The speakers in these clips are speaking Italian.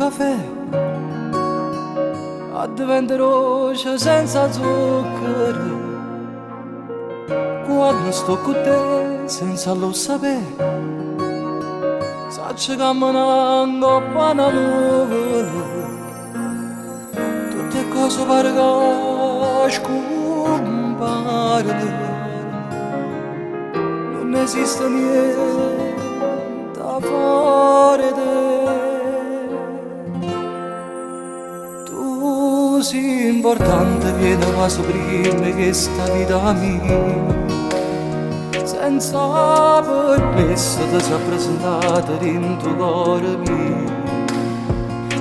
caffè diventa rossa senza zucchero. Quando sto con te senza lo sapere, sacci camminando qua una nuvole, tutte cose pare che scomparano, non esiste niente a fare te. Tu sei importante, vieni quasi prima che sta vita mia. Senza permesso ti sei presentata dentro cuore mio.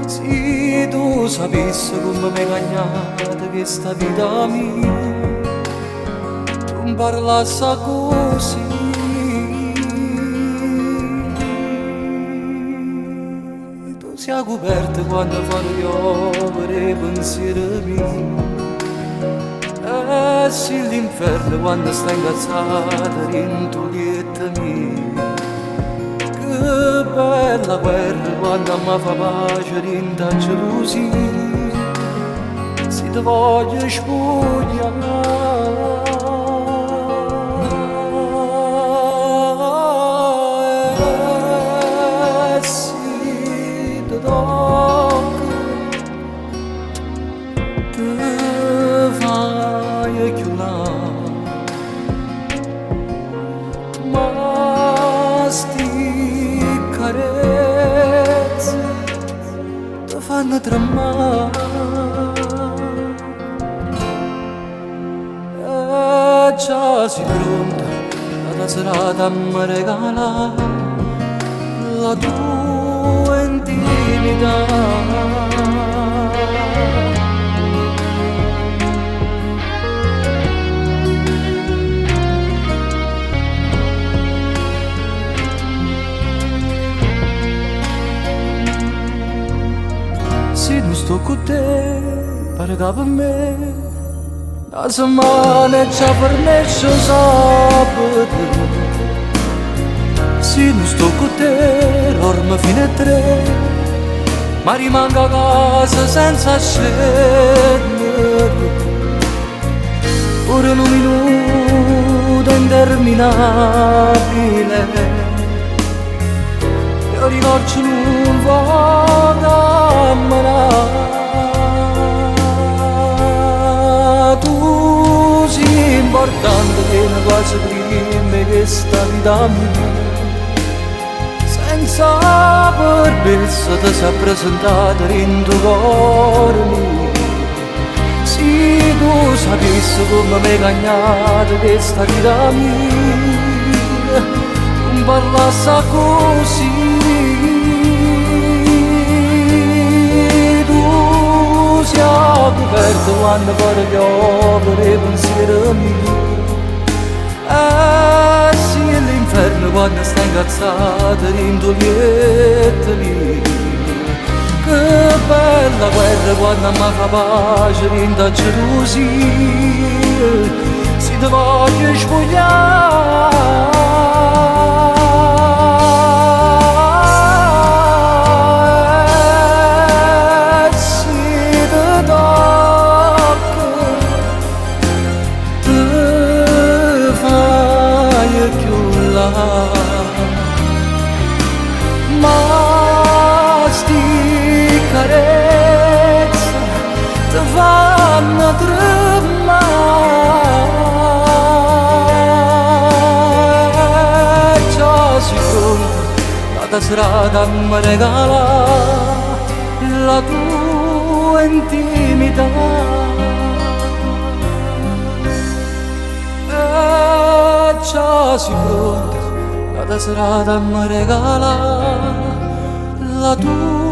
Se tu sapessi come mi hai cagnata questa vita mia, non parlassi così. Tu sei coperta quando fanno piovere i pensieri miei. E sì l'inferno quando sta incazzata dentro lietta mia. Che bella guerra quando mi fa pace dentro la gelosia. Se ti voglio spogliare, se ti tocca, ti fai chiudere. Ma sti carezze ti fanno tremare. E già sei pronta alla serata a mi regalare la tua intimità. Se non sto con te, pare che per me la settimana è già permesso sabato. Se non sto con te, l'orme fino a 3, ma rimango a casa senza scendere. Ora un minuto interminabile, io ricordo non voglio. Tu sei importante che ne quasi prima che sta vita mia. Senza permesso ti sei presentata dentro cuore mio. Se tu sapessi come mi hai cagnata questa vita mia, non parlassi così. Coperto quando pare piovere i pensieri miei. E sì l'inferno quando sta incazzata dentro lietta mia. Che bella guerra quando mi fa pace dentro la gelosia. Se ti voglio spogliare, ma sti carezze ti fanno tremare. Già si pronta la serata a mi regalare la tua intimità. Già si pronta la serata a mi regala la tua